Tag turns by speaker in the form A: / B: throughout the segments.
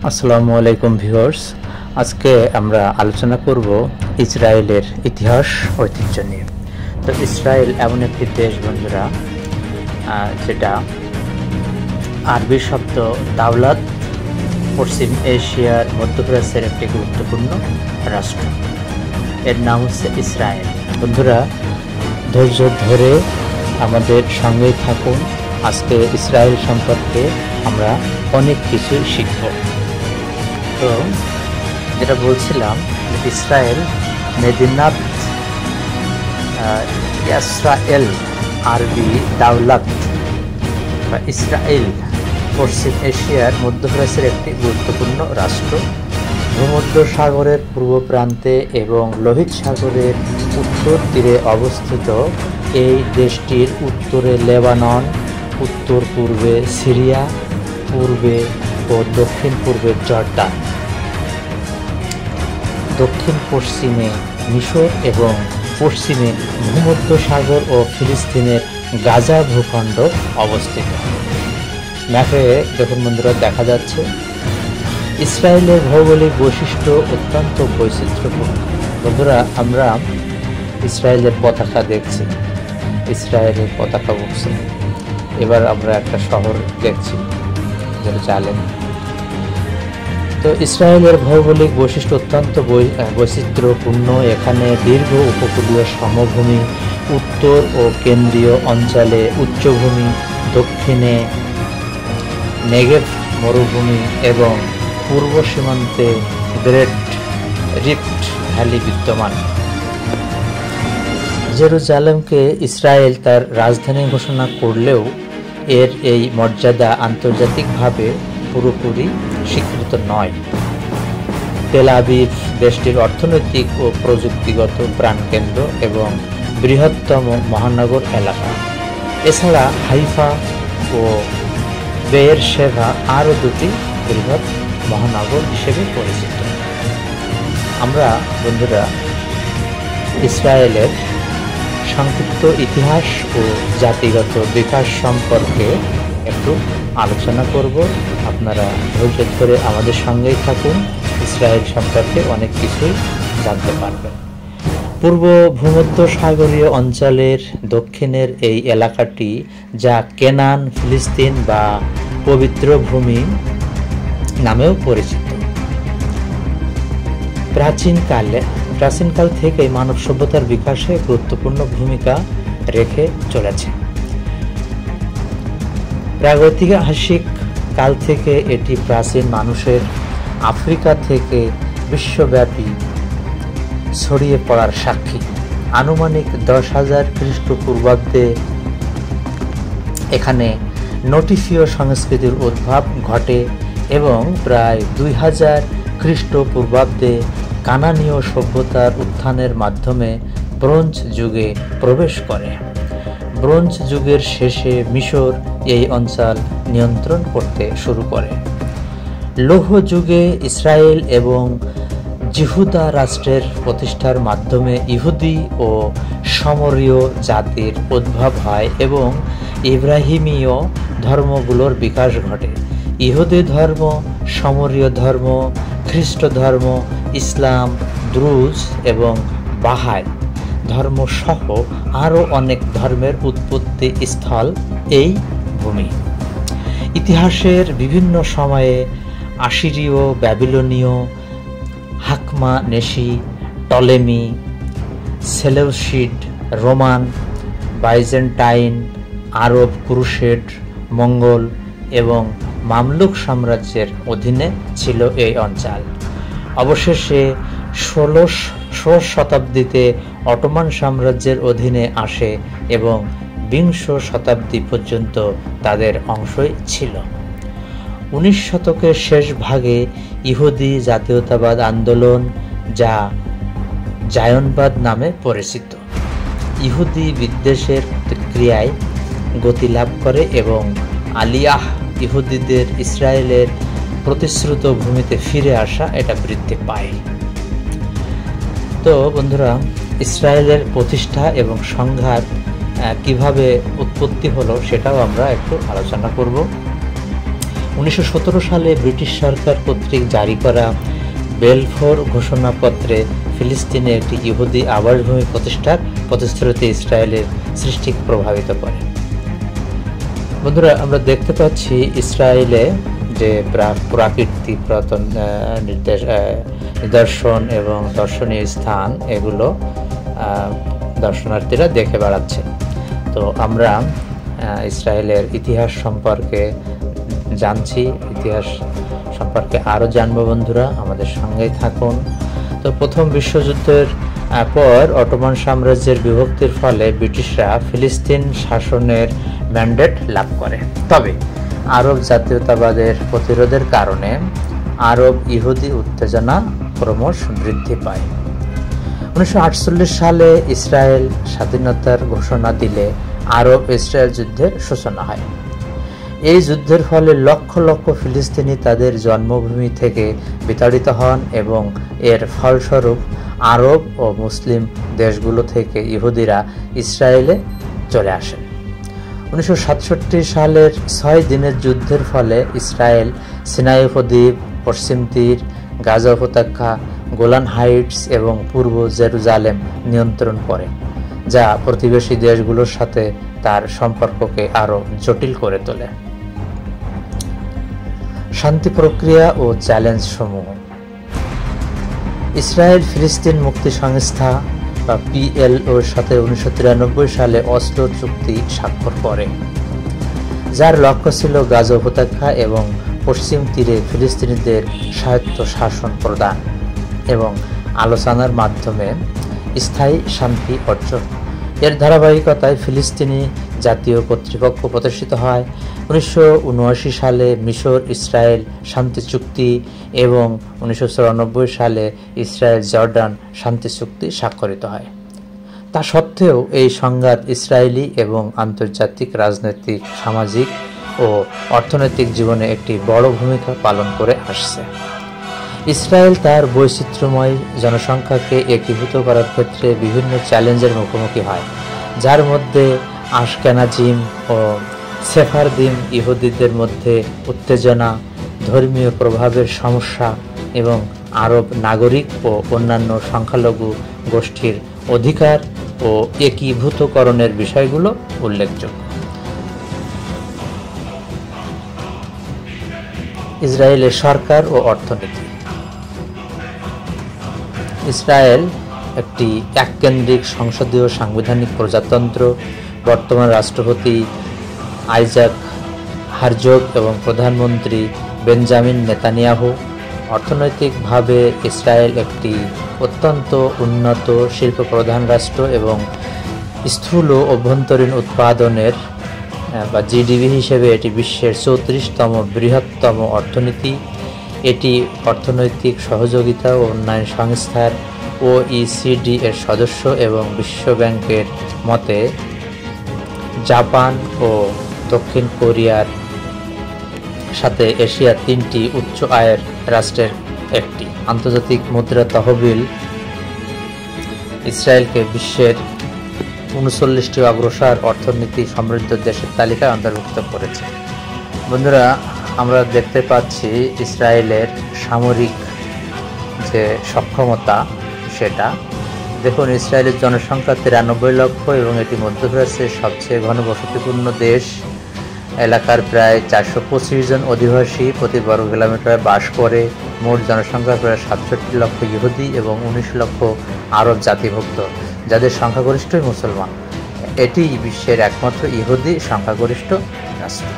A: আসসালামু আলাইকুম ভিউয়ার্স। আজকে আমরা আলোচনা করব ইসরায়েলের ইতিহাস ঐতিহ্য নিয়ে। তো ইসরায়েল এমন একটি দেশ বন্ধুরা, যেটা আরবি শব্দ দাওলাত, পশ্চিম এশিয়ার মধ্যপ্রাচ্যের একটি গুরুত্বপূর্ণ রাষ্ট্র। এর নাম হচ্ছে ইসরায়েল। বন্ধুরা, ধৈর্য ধরে আমাদের সঙ্গেই থাকুন। আজকে ইসরায়েল সম্পর্কে আমরা অনেক কিছু শিখব। তো যেটা বলছিলাম, ইসরায়েল মেদিনাত, ইসরায়েল আরবি দাওলাত বা ইসরায়েল পশ্চিম এশিয়ার মধ্যপ্রাচ্যের একটি গুরুত্বপূর্ণ রাষ্ট্র। ভূমধ্য সাগরের পূর্ব প্রান্তে এবং লোহিত সাগরের উত্তর তীরে অবস্থিত এই দেশটির উত্তরে লেবানন, উত্তর পূর্বে সিরিয়া, পূর্বে ও দক্ষিণ পূর্বে জর্ডান, দক্ষিণ পশ্চিমে মিশর এবং পশ্চিমে ভূমধ্য সাগর ও ফিলিস্তিনের গাজা ভূখণ্ড অবস্থিত। ম্যাপে দেখুন বন্ধুরা, দেখা যাচ্ছে ইসরায়েলের ভৌগোলিক বৈশিষ্ট্য অত্যন্ত বৈচিত্র্যপূর্ণ। বন্ধুরা, আমরা ইসরায়েলের পতাকা দেখছি, ইসরায়েলের পতাকা উঠছে। এবার আমরা একটা শহর দেখছি, জেরুজালেম। তো ইসরায়েলের ভৌগোলিক বৈশিষ্ট্য অত্যন্ত বৈচিত্র্যপূর্ণ। এখানে দীর্ঘ উপকূলীয় সমভূমি, উত্তর ও কেন্দ্রীয় অঞ্চলে উচ্চভূমি, দক্ষিণে নেগেভ মরুভূমি এবং পূর্ব সীমান্তে গ্রেট রিফট ভ্যালি বিদ্যমান। জেরুজালেমকে ইসরায়েল তার রাজধানী ঘোষণা করলেও এর এই মর্যাদা আন্তর্জাতিকভাবে পুরোপুরি স্বীকৃত নয়। তেল আবিব দেশটির অর্থনৈতিক ও প্রযুক্তিগত প্রাণকেন্দ্র এবং বৃহত্তম মহানগর এলাকা। এছাড়া হাইফা ও বেয়েরশেভা আরও দুটি বৃহৎ মহানগর হিসেবে পরিচিত। আমরা বন্ধুরা ইসরায়েলের সংক্ষিপ্ত ইতিহাস ও জাতিগত বিকাশ সম্পর্কে একটু আলোচনা করব। আপনারা ধৈর্য ধরে আমাদের সঙ্গেই থাকুন, ইসরায়েল সম্পর্কে অনেক কিছুই জানতে পারবেন। পূর্ব ভূমধ্য সাগরীয় অঞ্চলের দক্ষিণের এই এলাকাটি, যা কেনান, ফিলিস্তিন বা পবিত্র ভূমি নামেও পরিচিত, প্রাচীনকাল থেকে মানব সভ্যতার বিকাশে গুরুত্বপূর্ণ ভূমিকা রেখে চলেছে। প্রাগৈতিহাসিক কাল থেকে এটি প্রাচীন মানুষের আফ্রিকা থেকে বিশ্বব্যাপী ছড়িয়ে পড়ার সাক্ষী। আনুমানিক 10,000 খ্রিস্টপূর্বাব্দে এখানে নটিফীয় সংস্কৃতির উদ্ভব ঘটে এবং প্রায় 2000 খ্রিস্টপূর্বাব্দে কানানীয় সভ্যতার উত্থানের মাধ্যমে ব্রোঞ্জ যুগে প্রবেশ করে। ব্রোঞ্জ যুগের শেষে মিশর এই অঞ্চল নিয়ন্ত্রণ করতে শুরু করে। লৌহ যুগে ইসরায়েল এবং জিহুদা রাষ্ট্রের প্রতিষ্ঠার মাধ্যমে ইহুদি ও সমরীয় জাতির উদ্ভব হয় এবং ইব্রাহিমীয় ধর্মগুলোর বিকাশ ঘটে। ইহুদি ধর্ম, সমরীয় ধর্ম, খ্রিস্ট ধর্ম, ইসলাম, দ্রুজ এবং বাহাই ধর্ম সহ আরও অনেক ধর্মের উৎপত্তি স্থল এই ভূমি। ইতিহাসের বিভিন্ন সময়ে আসিরীয়, ব্যাবিলনীয়, হাকমানেশি, টলেমি, সেলেউসিড, রোমান, বাইজেন্টাইন, আরব, ক্রুসেড, মঙ্গল এবং মামলুক সাম্রাজ্যের অধীনে ছিল এই অঞ্চল। অবশেষে 16শ শতাব্দীতে অটোমান সাম্রাজ্যের অধীনে আসে এবং 20 শতাব্দী পর্যন্ত তাদের অংশই ছিল। 19 শতকের শেষ ভাগে ইহুদি জাতীয়তাবাদ আন্দোলন, যা জায়নবাদ নামে পরিচিত, ইহুদি বিদ্বেষের প্রতিক্রিয়ায় গতি লাভ করে এবং আলিয়াহ ইহুদিদের ইসরায়েলের প্রতিশ্রুত ভূমিতে ফিরে আসা এটা বৃদ্ধি পায়। তো বন্ধুরা, ইসরায়েলের প্রতিষ্ঠা এবং সংঘাত কিভাবে উৎপত্তি হলো সেটাও আমরা একটু আলোচনা করব। 1917 সালে ব্রিটিশ সরকার কর্তৃক জারি করা বেলফোর ঘোষণাপত্রে ফিলিস্তিনে একটি ইহুদি আবাসভূমি প্রতিষ্ঠার প্রতিশ্রুতি ইসরায়েলের সৃষ্টিকে প্রভাবিত করে। বন্ধুরা, আমরা দেখতে পাচ্ছি ইসরায়েলে যে প্রাকৃতিক পুরাতন নিদর্শন এবং দর্শনীয় স্থান, এগুলো দর্শনার্থীরা দেখে বেড়াচ্ছে। তো আমরা ইসরায়েলের ইতিহাস সম্পর্কে জানছি, ইতিহাস সম্পর্কে আরও জানবো। বন্ধুরা, আমাদের সঙ্গেই থাকুন। তো প্রথম বিশ্বযুদ্ধের পর অটোমান সাম্রাজ্যের বিভক্তির ফলে ব্রিটিশরা ফিলিস্তিন শাসনের ম্যান্ডেট লাভ করে। তবে আরব জাতীয়তাবাদের প্রতিরোধের কারণে আরব ইহুদি উত্তেজনা ক্রমশ বৃদ্ধি পায়। 1948 সালে ইসরায়েল স্বাধীনতার ঘোষণা দিলে আরব ইসরায়েল যুদ্ধের সূচনা হয়। এই যুদ্ধের ফলে লক্ষ লক্ষ ফিলিস্তিনি তাদের জন্মভূমি থেকে বিতাড়িত হন এবং এর ফলস্বরূপ আরব ও মুসলিম দেশগুলো থেকে ইহুদিরা ইসরায়েলে চলে আসেন। 1967 সালের 6 দিনের যুদ্ধের ফলে ইসরায়েল সিনাই উপদ্বীপ, পশ্চিম তীর, গাজা উপত্যকা, গোলান হাইটস এবং পূর্ব জেরুজালেম নিয়ন্ত্রণ করে, যা প্রতিবেশী দেশগুলোর সাথে তার সম্পর্ককে আরও জটিল করে তোলে। শান্তি প্রক্রিয়া ও চ্যালেঞ্জ সমূহ। ইসরায়েল ফিলিস্তিন মুক্তি সংস্থা বা PLOর সাথে 1993 সালে অসলো চুক্তি স্বাক্ষর করে, যার লক্ষ্য ছিল গাজা উপত্যকা এবং পশ্চিম তীরে ফিলিস্তিনিদের স্বায়ত্ত শাসন প্রদান এবং আলোচনার মাধ্যমে স্থায়ী শান্তি অর্জন। এর ধারাবাহিকতায় ফিলিস্তিনি জাতীয় কর্তৃপক্ষ প্রতিষ্ঠিত হয়। 1979 সালে মিশর ইসরায়েল শান্তি চুক্তি এবং 1994 সালে ইসরায়েল জর্ডান শান্তি চুক্তি স্বাক্ষরিত হয়। তা সত্ত্বেও এই সংঘাত ইসরায়েলি এবং আন্তর্জাতিক রাজনৈতিক, সামাজিক ও অর্থনৈতিক জীবনে একটি বড় ভূমিকা পালন করে আসছে। ইসরায়েল তার বৈচিত্র্যময় জনসংখ্যাকে একীভূত করার ক্ষেত্রে বিভিন্ন চ্যালেঞ্জের মুখোমুখি হয়, যার মধ্যে আশকেনাজিম ও সেফারদিম ইহুদিদের মধ্যে উত্তেজনা, ধর্মীয় প্রভাবের সমস্যা এবং আরব নাগরিক ও অন্যান্য সংখ্যালঘু গোষ্ঠীর অধিকার ও একীভূতকরণের বিষয়গুলো উল্লেখযোগ্য। ইসরায়েলের সরকার ও অর্থনীতি। ইসরায়েল একটি এককেন্দ্রিক সংসদীয় সাংবিধানিক প্রজাতন্ত্র। বর্তমান রাষ্ট্রপতি আইজাক হারজোগ এবং প্রধানমন্ত্রী বেঞ্জামিন নেতানিয়াহু। অর্থনৈতিকভাবে ইসরায়েল একটি অত্যন্ত উন্নত শিল্প প্রধান রাষ্ট্র এবং স্থূল অভ্যন্তরীণ উৎপাদনের বা জিডিপি হিসেবে এটি বিশ্বের 34তম বৃহত্তম অর্থনীতি। এটি অর্থনৈতিক সহযোগিতা ও উন্নয়ন সংস্থার OECD এর সদস্য এবং বিশ্বব্যাংকের মতে জাপান ও দক্ষিণ কোরিয়ার সাথে এশিয়ার 3টি উচ্চ আয়ের রাষ্ট্রের একটি। আন্তর্জাতিক মুদ্রা তহবিল ইসরায়েলকে বিশ্বের 39টি অগ্রসর অর্থনীতি সমৃদ্ধ দেশের তালিকায় অন্তর্ভুক্ত করেছে। বন্ধুরা, আমরা দেখতে পাচ্ছি ইসরায়েলের সামরিক যে সক্ষমতা, সেটা দেখুন। ইসরায়েলের জনসংখ্যা 93 লক্ষ এবং এটি মধ্যপ্রাচ্যের সবচেয়ে ঘনবসতিপূর্ণ দেশ। এলাকার প্রায় 425 জন অধিবাসী প্রতি বর্গ কিলোমিটারে বাস করে। মোট জনসংখ্যা প্রায় 67 লক্ষ ইহুদি এবং 19 লক্ষ আরব জাতিভুক্ত, যাদের সংখ্যাগরিষ্ঠই মুসলমান। এটি বিশ্বের একমাত্র ইহুদি সংখ্যাগরিষ্ঠ রাষ্ট্র।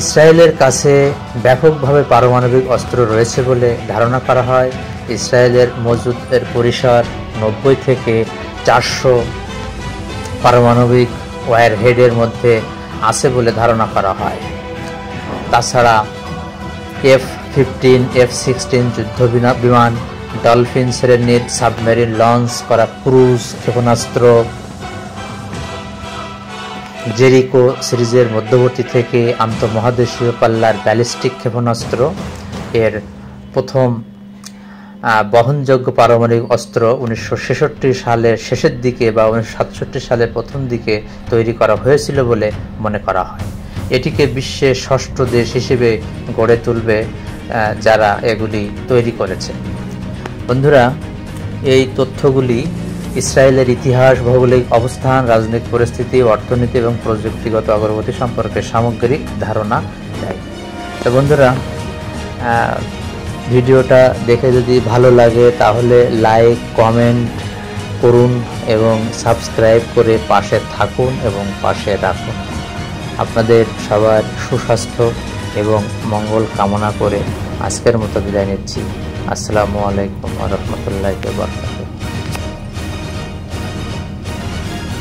A: ইসরায়েলের কাছে ব্যাপকভাবে পারমাণবিক অস্ত্র রয়েছে বলে ধারণা করা হয়। ইসরায়েলের মজুদের পরিসর 90 থেকে 400 পারমাণবিক ওয়ারহেডের মধ্যে আছে বলে ধারণা করা হয়। তাছাড়া F-15, F-16 যুদ্ধ বিমান, ডলফিন শ্রেণীর সাবমেরিন লঞ্চ করা ক্রুজ ক্ষেপণাস্ত্র, জেরিকো সিরিজের মধ্যবর্তী থেকে আন্তঃমহাদেশীয় পাল্লার ব্যালিস্টিক ক্ষেপণাস্ত্র, এর প্রথম বহনযোগ্য পারমাণবিক অস্ত্র 1966 সালের শেষের দিকে বা 1967 সালের প্রথম দিকে তৈরি করা হয়েছিল বলে মনে করা হয়। এটিকে বিশ্বের ষষ্ঠ দেশ হিসেবে গড়ে তুলবে যারা এগুলি তৈরি করেছে। বন্ধুরা, এই তথ্যগুলি ইসরায়েলের ইতিহাস, ভৌগোলিক অবস্থান, রাজনৈতিক পরিস্থিতি, অর্থনীতি এবং প্রযুক্তিগত অগ্রগতি সম্পর্কে সামগ্রিক ধারণা দেয়। তো বন্ধুরা, ভিডিওটা দেখে যদি ভালো লাগে তাহলে লাইক, কমেন্ট করুন এবং সাবস্ক্রাইব করে পাশে থাকুন এবং পাশে রাখুন। আপনাদের সবার সুস্বাস্থ্য এবং মঙ্গল কামনা করে আজকের মতো বিদায় নিচ্ছি। আসসালামু আলাইকুম ওয়া রাহমাতুল্লাহি ওয়া বারাকাতুহু।